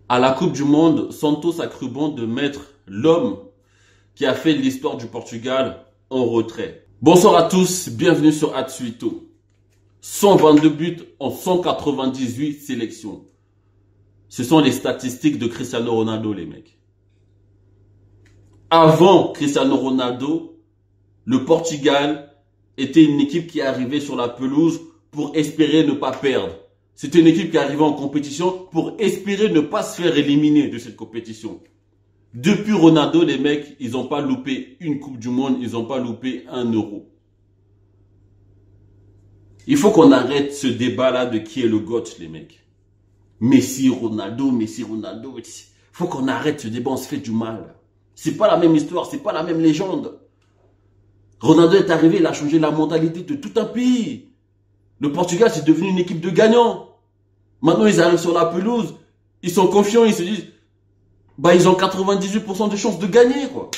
À la Coupe du Monde, Santos a cru bon de mettre l'homme qui a fait l'histoire du Portugal en retrait. Bonsoir à tous, bienvenue sur Atsuito. 122 buts en 198 sélections. Ce sont les statistiques de Cristiano Ronaldo, les mecs. Avant Cristiano Ronaldo, le Portugal était une équipe qui arrivait sur la pelouse pour espérer ne pas perdre. C'était une équipe qui arrivait en compétition pour espérer ne pas se faire éliminer de cette compétition. Depuis Ronaldo, les mecs, ils n'ont pas loupé une Coupe du Monde, ils n'ont pas loupé un euro. Il faut qu'on arrête ce débat-là de qui est le GOAT, les mecs. Messi, Ronaldo. Il faut qu'on arrête ce débat, on se fait du mal. C'est pas la même histoire, c'est pas la même légende. Ronaldo est arrivé, il a changé la mentalité de tout un pays. Le Portugal, c'est devenu une équipe de gagnants. Maintenant, ils arrivent sur la pelouse, ils sont confiants, ils se disent, ils ont 98% de chances de gagner, quoi.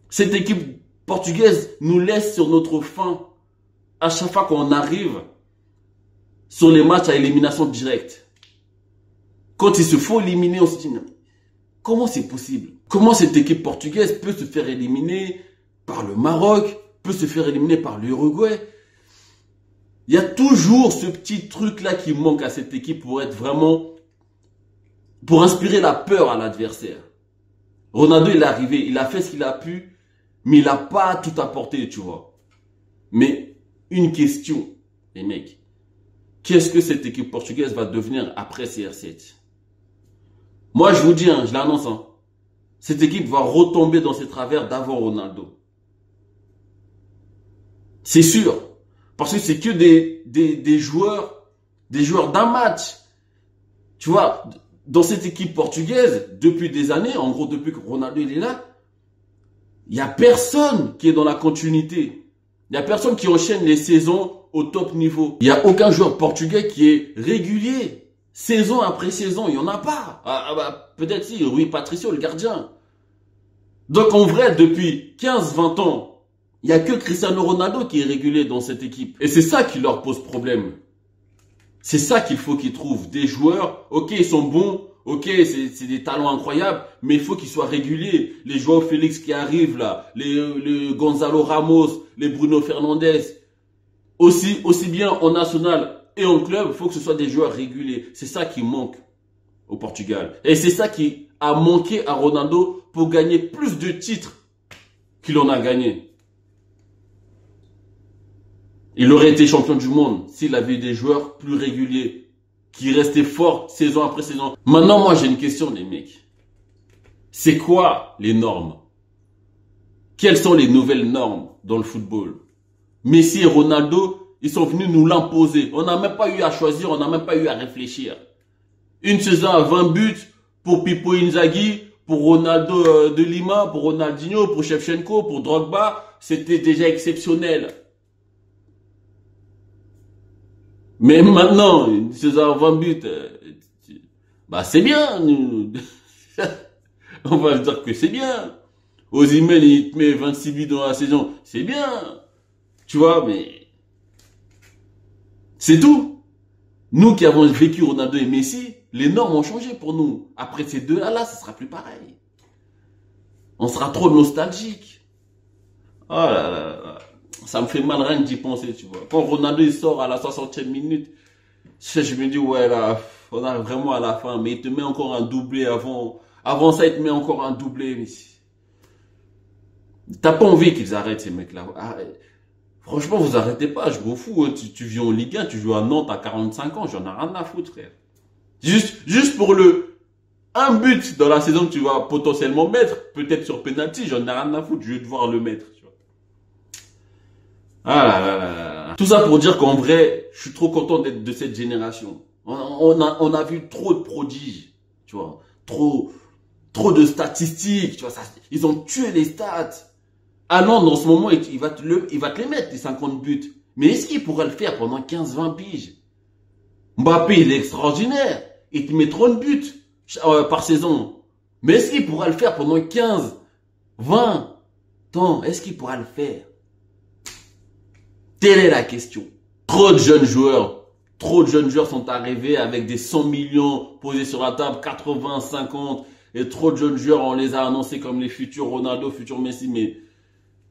Cette équipe portugaise nous laisse sur notre faim à chaque fois qu'on arrive sur les matchs à élimination directe. Quand il se faut éliminer, on se dit, comment c'est possible? Comment cette équipe portugaise peut se faire éliminer par le Maroc, peut se faire éliminer par l'Uruguay? Il y a toujours ce petit truc-là qui manque à cette équipe pour être vraiment, pour inspirer la peur à l'adversaire. Ronaldo, il est arrivé, il a fait ce qu'il a pu, mais il n'a pas tout apporté, tu vois. Mais une question, les mecs. Qu'est-ce que cette équipe portugaise va devenir après CR7? Moi, je vous dis, je l'annonce, cette équipe va retomber dans ses travers d'avant Ronaldo. C'est sûr. Parce que c'est que des joueurs d'un match. Tu vois, dans cette équipe portugaise, depuis des années, en gros depuis que Ronaldo il est là, il n'y a personne qui est dans la continuité. Il n'y a personne qui enchaîne les saisons au top niveau. Il n'y a aucun joueur portugais qui est régulier. Saison après saison, il n'y en a pas. Peut-être si, Rui Patricio, le gardien. Donc en vrai, depuis 15-20 ans, il n'y a que Cristiano Ronaldo qui est régulier dans cette équipe. Et c'est ça qui leur pose problème. C'est ça qu'il faut qu'ils trouvent. Des joueurs, ok, ils sont bons, ok, c'est des talents incroyables, mais il faut qu'ils soient réguliers. Les joueurs Félix qui arrivent là, les Gonzalo Ramos, les Bruno Fernandes, aussi bien en national et en club, il faut que ce soit des joueurs réguliers. C'est ça qui manque au Portugal. Et c'est ça qui a manqué à Ronaldo pour gagner plus de titres qu'il en a gagné. Il aurait été champion du monde s'il avait eu des joueurs plus réguliers, qui restaient forts saison après saison. Maintenant, moi, j'ai une question, les mecs. C'est quoi les normes? Quelles sont les nouvelles normes dans le football? Messi et Ronaldo, ils sont venus nous l'imposer. On n'a même pas eu à choisir, on n'a même pas eu à réfléchir. Une saison à 20 buts pour Pippo Inzaghi, pour Ronaldo de Lima, pour Ronaldinho, pour Shevchenko, pour Drogba, c'était déjà exceptionnel. Mais maintenant, une saison à 20 buts, c'est bien. On va dire que c'est bien. Osimhen, il te met 26 buts dans la saison, c'est bien. Tu vois, mais c'est tout. Nous qui avons vécu Ronaldo et Messi, les normes ont changé pour nous. Après ces deux-là, ça sera plus pareil. On sera trop nostalgique. Oh là là. Ça me fait mal rien d'y penser, tu vois. Quand Ronaldo il sort à la 60e minute, je me dis, ouais, là, on arrive vraiment à la fin. Mais il te met encore un doublé avant. Avant ça, il te met encore un doublé. Mais t'as pas envie qu'ils arrêtent, ces mecs-là. Franchement, vous arrêtez pas, je m'en fous. Tu vis en Ligue 1, tu joues à Nantes à 45 ans, j'en ai rien à foutre, frère. Juste pour un but dans la saison que tu vas potentiellement mettre, peut-être sur penalty, j'en ai rien à foutre, je vais devoir le mettre. Ah là là là là. Tout ça pour dire qu'en vrai, je suis trop content d'être de cette génération. On a vu trop de prodiges, tu vois. Trop de statistiques, tu vois. Ils ont tué les stats. Haaland, en ce moment, il va te les mettre, les 50 buts. Mais est-ce qu'il pourra le faire pendant 15-20 piges? Mbappé, il est extraordinaire. Il te met 30 buts par saison. Mais est-ce qu'il pourra le faire pendant 15, 20 ans? Est-ce qu'il pourra le faire? Telle est la question. Trop de jeunes joueurs, Trop de jeunes joueurs sont arrivés avec des 100 millions posés sur la table, 80, 50. Et trop de jeunes joueurs, on les a annoncés comme les futurs Ronaldo, futurs Messi.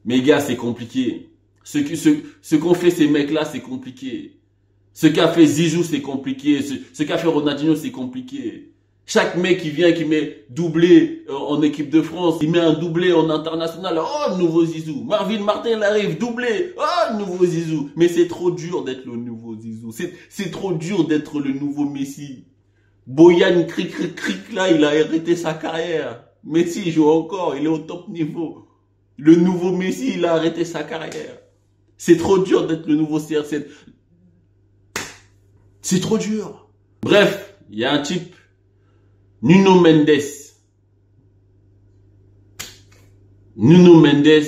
Mais gars, c'est compliqué. Ce qu'ont fait ces mecs-là, c'est compliqué. Ce qu'a fait Zizou, c'est compliqué. Ce qu'a fait Ronaldinho, c'est compliqué. Chaque mec qui vient, qui met doublé en équipe de France, il met un doublé en international. Oh, nouveau Zizou. Marvin Martin, il arrive, doublé. Oh, nouveau Zizou. Mais c'est trop dur d'être le nouveau Zizou. C'est trop dur d'être le nouveau Messi. Boyan cric, là, il a arrêté sa carrière. Messi, il joue encore, il est au top niveau. Le nouveau Messi, il a arrêté sa carrière. C'est trop dur d'être le nouveau CR7. C'est trop dur. Bref, il y a un type, Nuno Mendes. Nuno Mendes,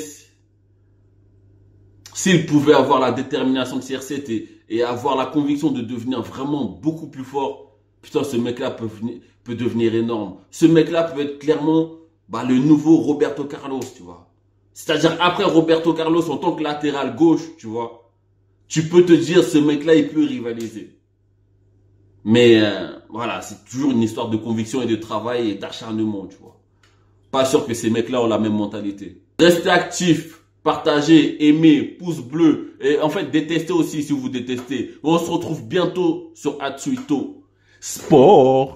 s'il pouvait avoir la détermination de CR7 et avoir la conviction de devenir vraiment beaucoup plus fort, putain, ce mec-là peut devenir énorme. Ce mec-là peut être clairement le nouveau Roberto Carlos, tu vois. C'est-à-dire, après Roberto Carlos en tant que latéral gauche, tu vois, tu peux te dire, ce mec-là, il peut rivaliser. Mais voilà, c'est toujours une histoire de conviction et de travail et d'acharnement, tu vois. Pas sûr que ces mecs-là ont la même mentalité. Restez actifs, partagez, aimez, pouce bleu. Et en fait, détestez aussi si vous détestez. On se retrouve bientôt sur Atsuito Sport.